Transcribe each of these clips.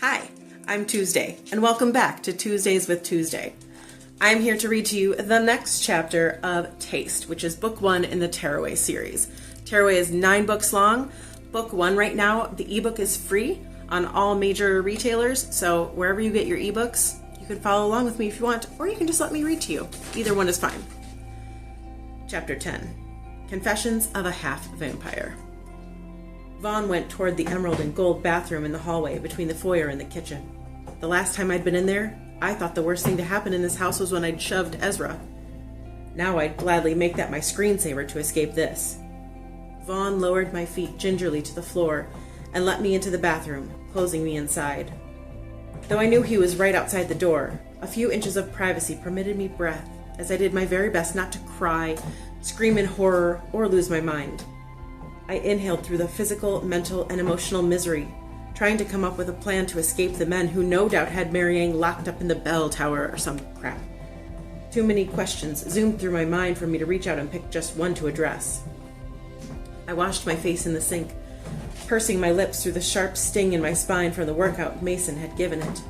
Hi, I'm Tuesday, and welcome back to Tuesdays with Tuesday. I'm here to read to you the next chapter of Taste, which is book 1 in the Tearaway series. Tearaway is 9 books long. Book 1 right now, the ebook is free on all major retailers, so wherever you get your ebooks, you can follow along with me if you want, or you can just let me read to you. Either one is fine. Chapter 10, Confessions of a Half Vampire. Vaughn went toward the emerald and gold bathroom in the hallway between the foyer and the kitchen. The last time I'd been in there, I thought the worst thing to happen in this house was when I'd shoved Ezra. Now I'd gladly make that my screensaver to escape this. Vaughn lowered my feet gingerly to the floor and let me into the bathroom, closing me inside. Though I knew he was right outside the door, a few inches of privacy permitted me breath as I did my very best not to cry, scream in horror, or lose my mind. I inhaled through the physical, mental, and emotional misery, trying to come up with a plan to escape the men who no doubt had Marianne locked up in the bell tower or some crap. Too many questions zoomed through my mind for me to reach out and pick just one to address. I washed my face in the sink, pursing my lips through the sharp sting in my spine from the workout Mason had given it.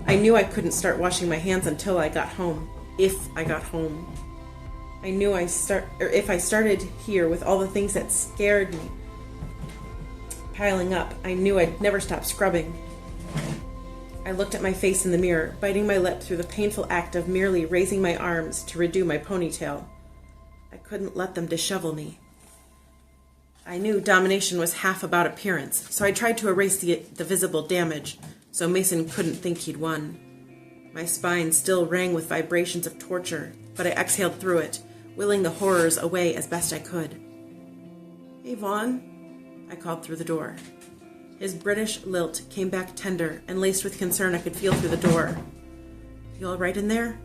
I knew I couldn't start washing my hands until I got home, if I got home. I knew if I started here with all the things that scared me piling up, I knew I'd never stop scrubbing. I looked at my face in the mirror, biting my lip through the painful act of merely raising my arms to redo my ponytail. I couldn't let them dishevel me. I knew domination was half about appearance, so I tried to erase the visible damage, so Mason couldn't think he'd won. My spine still rang with vibrations of torture, but I exhaled through it, willing the horrors away as best I could. "Hey, Vaughn," I called through the door. His British lilt came back tender and laced with concern I could feel through the door. "You all right in there?"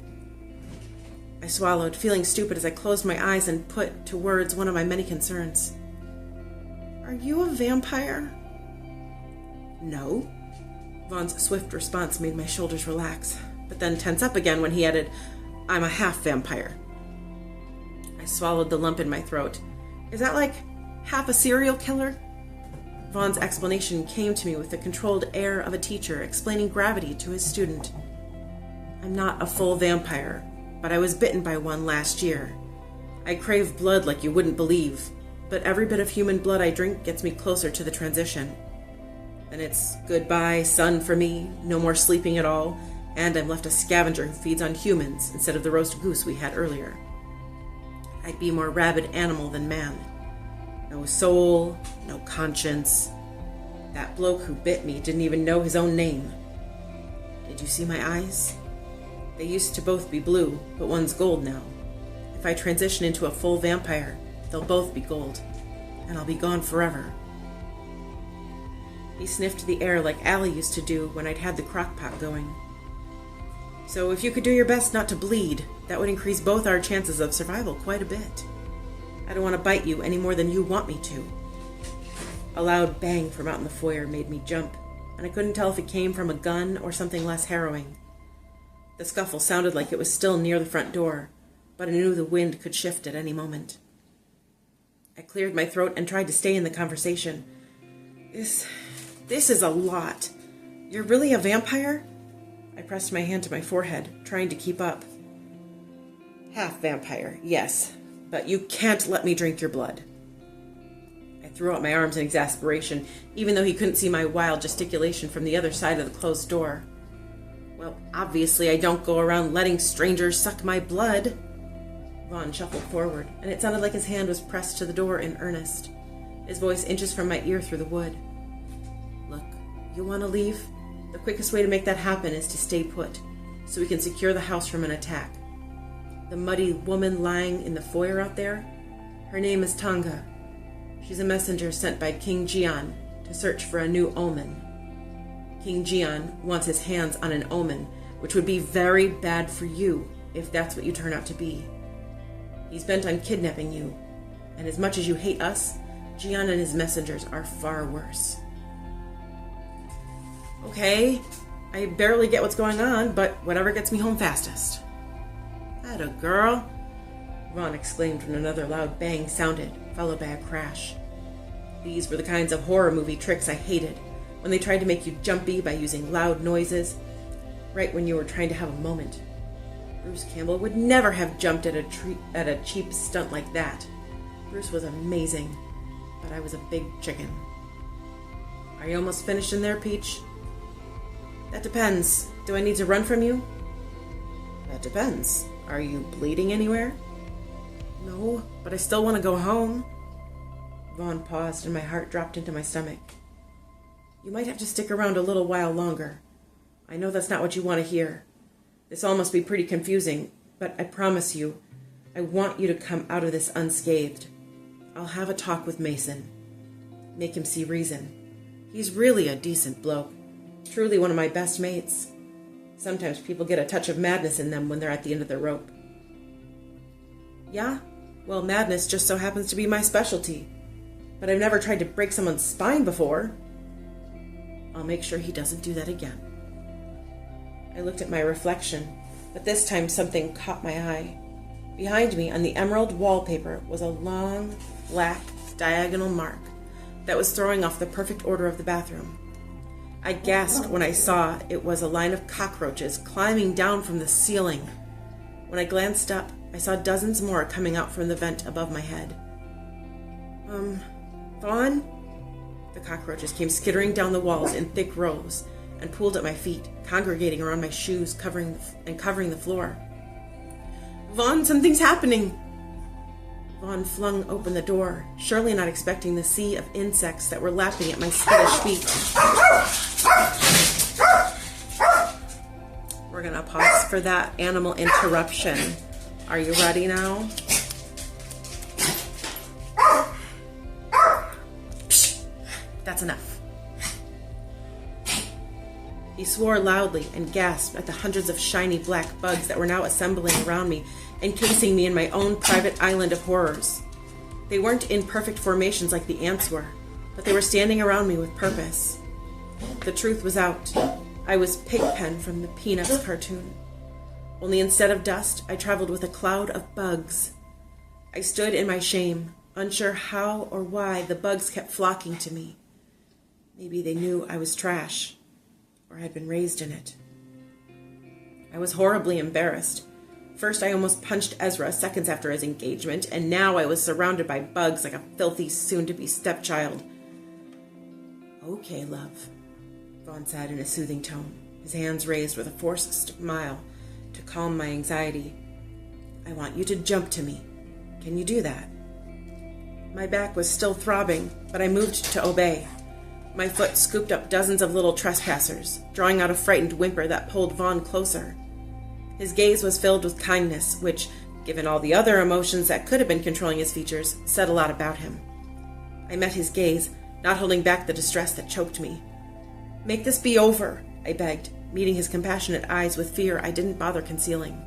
I swallowed, feeling stupid as I closed my eyes and put to words one of my many concerns. "Are you a vampire?" "No." Vaughn's swift response made my shoulders relax, but then tense up again when he added, "I'm a half vampire." I swallowed the lump in my throat. "Is that like half a serial killer?" Vaughn's explanation came to me with the controlled air of a teacher explaining gravity to his student. "I'm not a full vampire, but I was bitten by one last year. I crave blood like you wouldn't believe, but every bit of human blood I drink gets me closer to the transition. Then it's goodbye sun for me, no more sleeping at all, and I'm left a scavenger who feeds on humans instead of the roast goose we had earlier. I'd be more rabid animal than man. No soul, no conscience. That bloke who bit me didn't even know his own name. Did you see my eyes? They used to both be blue, but one's gold now. If I transition into a full vampire, they'll both be gold, and I'll be gone forever." He sniffed the air like Allie used to do when I'd had the crock pot going. "So if you could do your best not to bleed, that would increase both our chances of survival quite a bit. I don't want to bite you any more than you want me to." A loud bang from out in the foyer made me jump, and I couldn't tell if it came from a gun or something less harrowing. The scuffle sounded like it was still near the front door, but I knew the wind could shift at any moment. I cleared my throat and tried to stay in the conversation. This is a lot. You're really a vampire?" I pressed my hand to my forehead, trying to keep up. "Half vampire, yes, but you can't let me drink your blood." I threw out my arms in exasperation, even though he couldn't see my wild gesticulation from the other side of the closed door. "Well, obviously I don't go around letting strangers suck my blood." Vaughn shuffled forward, and it sounded like his hand was pressed to the door in earnest, his voice inches from my ear through the wood. "Look, you want to leave? The quickest way to make that happen is to stay put, so we can secure the house from an attack. The muddy woman lying in the foyer out there, her name is Tonga. She's a messenger sent by King Jian to search for a new omen. King Jian wants his hands on an omen, which would be very bad for you if that's what you turn out to be. He's bent on kidnapping you, and as much as you hate us, Jian and his messengers are far worse." "Okay, I barely get what's going on, but whatever gets me home fastest." "Atta girl," Vaughn exclaimed when another loud bang sounded, followed by a crash. These were the kinds of horror movie tricks I hated, when they tried to make you jumpy by using loud noises, right when you were trying to have a moment. Bruce Campbell would never have jumped at a cheap stunt like that. Bruce was amazing, but I was a big chicken. Are you almost finished in there, Peach? That depends. Do I need to run from you? That depends. Are you bleeding anywhere? No, but I still want to go home. Vaughn paused and my heart dropped into my stomach. You might have to stick around a little while longer. I know that's not what you want to hear. This all must be pretty confusing, but I promise you, I want you to come out of this unscathed. I'll have a talk with Mason. Make him see reason. He's really a decent bloke. Truly one of my best mates. Sometimes people get a touch of madness in them when they're at the end of their rope. Yeah? Well, madness just so happens to be my specialty. But I've never tried to break someone's spine before. I'll make sure he doesn't do that again. I looked at my reflection, but this time something caught my eye. Behind me on the emerald wallpaper was a long, black, diagonal mark that was throwing off the perfect order of the bathroom. I gasped when I saw it was a line of cockroaches climbing down from the ceiling. When I glanced up, I saw dozens more coming out from the vent above my head. Vaughn? The cockroaches came skittering down the walls in thick rows and pooled at my feet, congregating around my shoes, covering the floor. Vaughn, something's happening! Vaughn flung open the door, surely not expecting the sea of insects that were lapping at my skittish feet. We're gonna pause for that animal interruption. Are you ready now? Psh, that's enough. He swore loudly and gasped at the hundreds of shiny black bugs that were now assembling around me, encasing me in my own private island of horrors. They weren't in perfect formations like the ants were, but they were standing around me with purpose. The truth was out. I was Pigpen from the Peanuts cartoon. Only instead of dust, I traveled with a cloud of bugs. I stood in my shame, unsure how or why the bugs kept flocking to me. Maybe they knew I was trash, or had been raised in it. I was horribly embarrassed. First, I almost punched Ezra seconds after his engagement, and now I was surrounded by bugs like a filthy, soon-to-be stepchild. Okay, love, Vaughn said in a soothing tone, his hands raised with a forced smile to calm my anxiety. I want you to jump to me. Can you do that? My back was still throbbing, but I moved to obey. My foot scooped up dozens of little trespassers, drawing out a frightened whimper that pulled Vaughn closer. His gaze was filled with kindness, which, given all the other emotions that could have been controlling his features, said a lot about him. I met his gaze, not holding back the distress that choked me. Make this be over, I begged, meeting his compassionate eyes with fear I didn't bother concealing.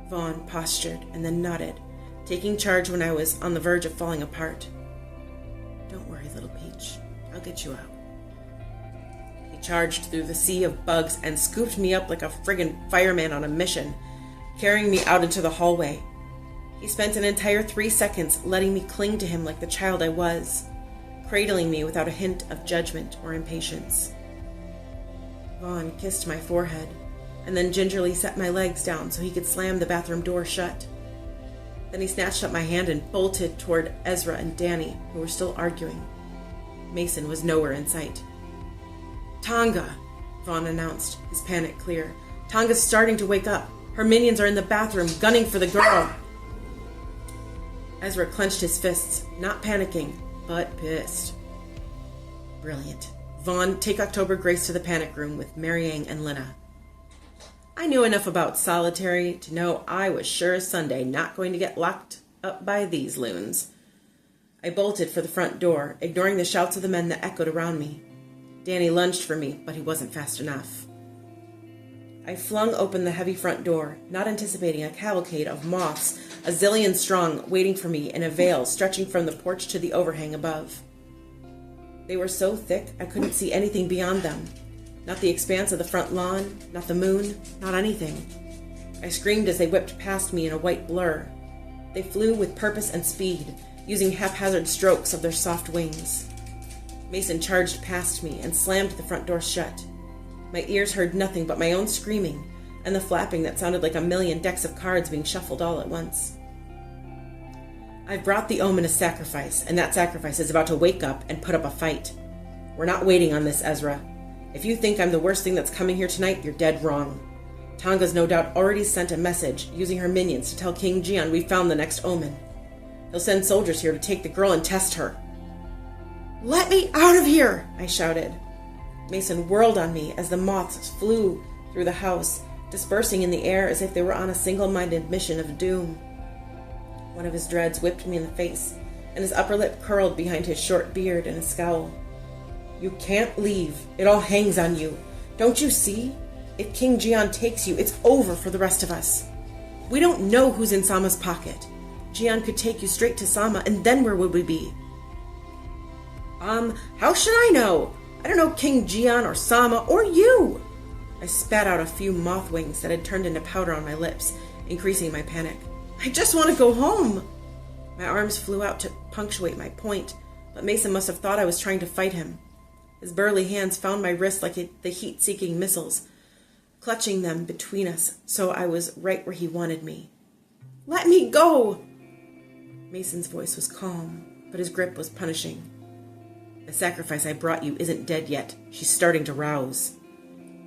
Vaughn postured and then nodded, taking charge when I was on the verge of falling apart. Don't worry, little Peach. I'll get you out. He charged through the sea of bugs and scooped me up like a friggin' fireman on a mission, carrying me out into the hallway. He spent an entire 3 seconds letting me cling to him like the child I was, cradling me without a hint of judgment or impatience. Vaughn kissed my forehead, and then gingerly set my legs down so he could slam the bathroom door shut. Then he snatched up my hand and bolted toward Ezra and Danny, who were still arguing. Mason was nowhere in sight. Tonga, Vaughn announced, his panic clear. Tonga's starting to wake up. Her minions are in the bathroom, gunning for the girl. Ezra clenched his fists, not panicking, but pissed. Brilliant. Vaughn, take October Grace to the panic room with Marianne and Lena. I knew enough about solitary to know I was sure as Sunday not going to get locked up by these loons. I bolted for the front door, ignoring the shouts of the men that echoed around me. Danny lunged for me, but he wasn't fast enough. I flung open the heavy front door, not anticipating a cavalcade of moths, a zillion strong, waiting for me in a veil stretching from the porch to the overhang above. They were so thick I couldn't see anything beyond them. Not the expanse of the front lawn, not the moon, not anything. I screamed as they whipped past me in a white blur. They flew with purpose and speed, using haphazard strokes of their soft wings. Mason charged past me and slammed the front door shut. My ears heard nothing but my own screaming and the flapping that sounded like a million decks of cards being shuffled all at once. I've brought the omen a sacrifice, and that sacrifice is about to wake up and put up a fight. We're not waiting on this, Ezra. If you think I'm the worst thing that's coming here tonight, you're dead wrong. Tonga's no doubt already sent a message using her minions to tell King Jian we found the next omen. He'll send soldiers here to take the girl and test her. Let me out of here, I shouted. Mason whirled on me as the moths flew through the house, dispersing in the air as if they were on a single-minded mission of doom. One of his dreads whipped me in the face, and his upper lip curled behind his short beard in a scowl. You can't leave. It all hangs on you. Don't you see? If King Jian takes you, it's over for the rest of us. We don't know who's in Sama's pocket. Jian could take you straight to Sama, and then where would we be? How should I know? I don't know King Jian or Sama or you. I spat out a few moth wings that had turned into powder on my lips, increasing my panic. I just want to go home. My arms flew out to punctuate my point, but Mason must have thought I was trying to fight him. His burly hands found my wrist like the heat-seeking missiles, clutching them between us, so I was right where he wanted me. Let me go! Mason's voice was calm, but his grip was punishing. The sacrifice I brought you isn't dead yet. She's starting to rouse.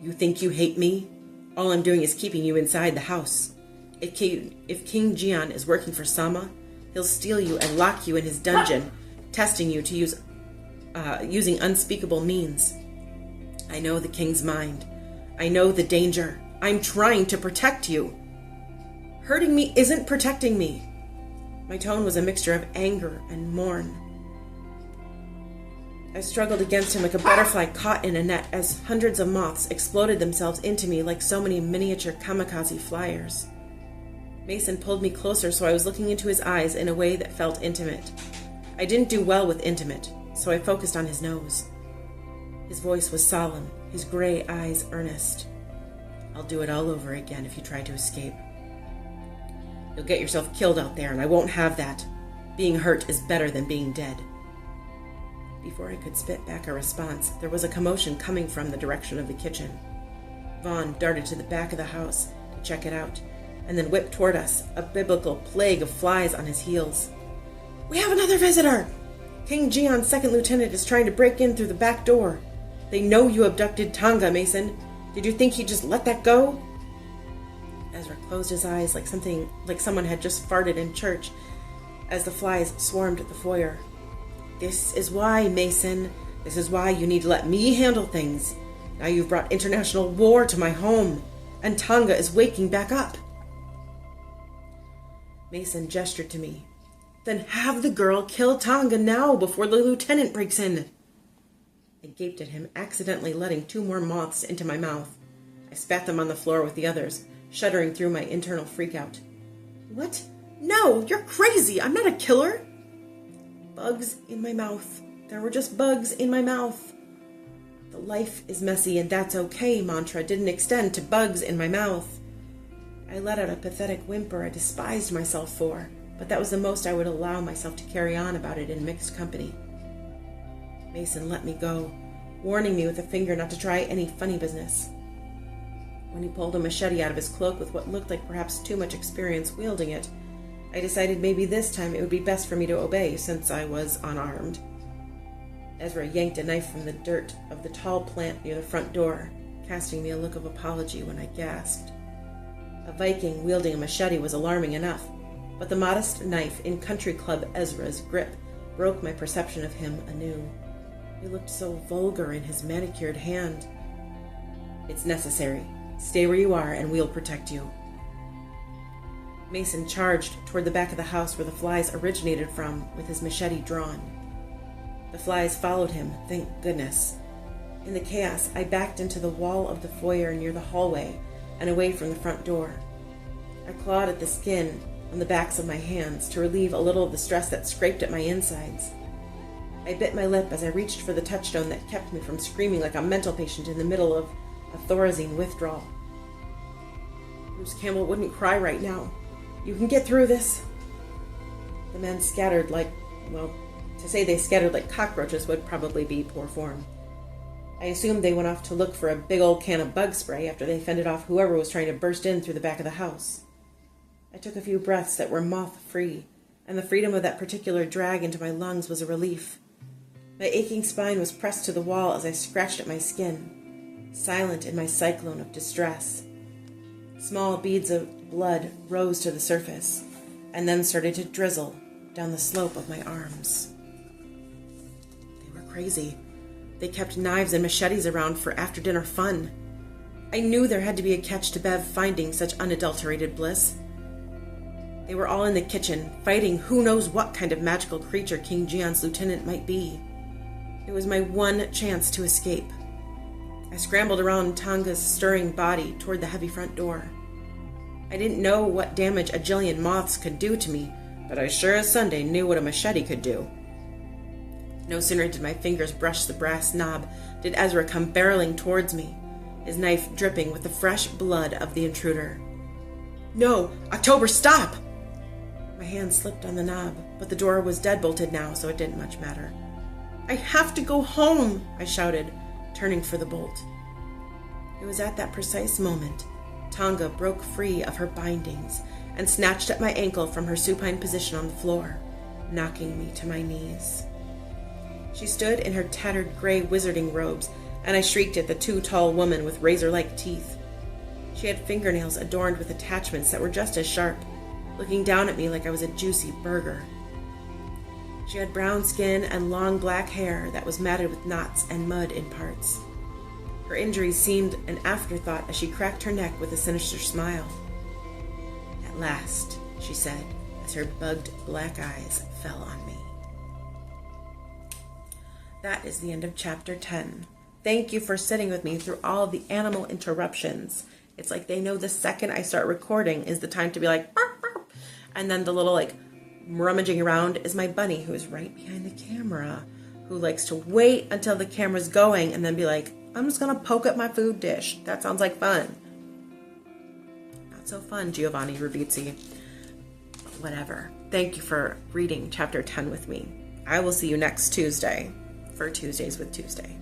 You think you hate me? All I'm doing is keeping you inside the house. If King Jian is working for Sama, he'll steal you and lock you in his dungeon, testing you to using unspeakable means. I know the king's mind. I know the danger. I'm trying to protect you. Hurting me isn't protecting me. My tone was a mixture of anger and mourn. I struggled against him like a butterfly caught in a net as hundreds of moths exploded themselves into me like so many miniature kamikaze flyers. Mason pulled me closer so I was looking into his eyes in a way that felt intimate. I didn't do well with intimate, so I focused on his nose. His voice was solemn, his gray eyes earnest. I'll do it all over again if you try to escape. You'll get yourself killed out there, and I won't have that. Being hurt is better than being dead. Before I could spit back a response, there was a commotion coming from the direction of the kitchen. Vaughn darted to the back of the house to check it out, and then whipped toward us, a biblical plague of flies on his heels. We have another visitor! King Jian's second lieutenant is trying to break in through the back door. They know you abducted Tonga, Mason. Did you think he'd just let that go? Ezra closed his eyes like someone had just farted in church as the flies swarmed the foyer. This is why, Mason. This is why you need to let me handle things. Now you've brought international war to my home, and Tonga is waking back up. Mason gestured to me. Then have the girl kill Tonga now before the lieutenant breaks in. I gaped at him, accidentally letting 2 more moths into my mouth. I spat them on the floor with the others, shuddering through my internal freakout. What? No, you're crazy. I'm not a killer. Bugs in my mouth. There were just bugs in my mouth. The life is messy and that's okay mantra didn't extend to bugs in my mouth. I let out a pathetic whimper I despised myself for, but that was the most I would allow myself to carry on about it in mixed company. Mason let me go, warning me with a finger not to try any funny business. When he pulled a machete out of his cloak with what looked like perhaps too much experience wielding it, I decided maybe this time it would be best for me to obey since I was unarmed. Ezra yanked a knife from the dirt of the tall plant near the front door, casting me a look of apology when I gasped. A Viking wielding a machete was alarming enough, but the modest knife in Country Club Ezra's grip broke my perception of him anew. He looked so vulgar in his manicured hand. It's necessary. Stay where you are and we'll protect you. Mason charged toward the back of the house where the flies originated from with his machete drawn. The flies followed him, thank goodness. In the chaos, I backed into the wall of the foyer near the hallway and away from the front door. I clawed at the skin on the backs of my hands to relieve a little of the stress that scraped at my insides. I bit my lip as I reached for the touchstone that kept me from screaming like a mental patient in the middle of a Thorazine withdrawal. Bruce Campbell wouldn't cry right now. You can get through this. The men scattered like, well, To say they scattered like cockroaches would probably be poor form. I assumed they went off to look for a big old can of bug spray after they fended off whoever was trying to burst in through the back of the house. I took a few breaths that were moth-free, and the freedom of that particular drag into my lungs was a relief. My aching spine was pressed to the wall as I scratched at my skin, silent in my cyclone of distress. Small beads of blood rose to the surface, and then started to drizzle down the slope of my arms. They were crazy. They kept knives and machetes around for after-dinner fun. I knew there had to be a catch to Bev finding such unadulterated bliss. They were all in the kitchen, fighting who knows what kind of magical creature King Jian's lieutenant might be. It was my one chance to escape. I scrambled around Tonga's stirring body toward the heavy front door. I didn't know what damage a jillion moths could do to me, but I sure as Sunday knew what a machete could do. No sooner did my fingers brush the brass knob did Ezra come barreling towards me, his knife dripping with the fresh blood of the intruder. "No! October, stop!" My hand slipped on the knob, but the door was deadbolted now, so it didn't much matter. "I have to go home!" I shouted, turning for the bolt. It was at that precise moment Tonga broke free of her bindings and snatched at my ankle from her supine position on the floor, knocking me to my knees. She stood in her tattered gray wizarding robes, and I shrieked at the too tall woman with razor-like teeth. She had fingernails adorned with attachments that were just as sharp, looking down at me like I was a juicy burger. She had brown skin and long black hair that was matted with knots and mud in parts. Her injuries seemed an afterthought as she cracked her neck with a sinister smile. "At last," she said, as her bugged black eyes fell on me. That is the end of chapter 10. Thank you for sitting with me through all of the animal interruptions. It's like they know the second I start recording is the time to be like, "Bark, bark." And then the little rummaging around is my bunny, who is right behind the camera, who likes to wait until the camera's going and then be like, "I'm just going to poke at my food dish. That sounds like fun." Not so fun, Giovanni Ribisi. But whatever. Thank you for reading chapter 10 with me. I will see you next Tuesday for Tuesdays with Tuesday.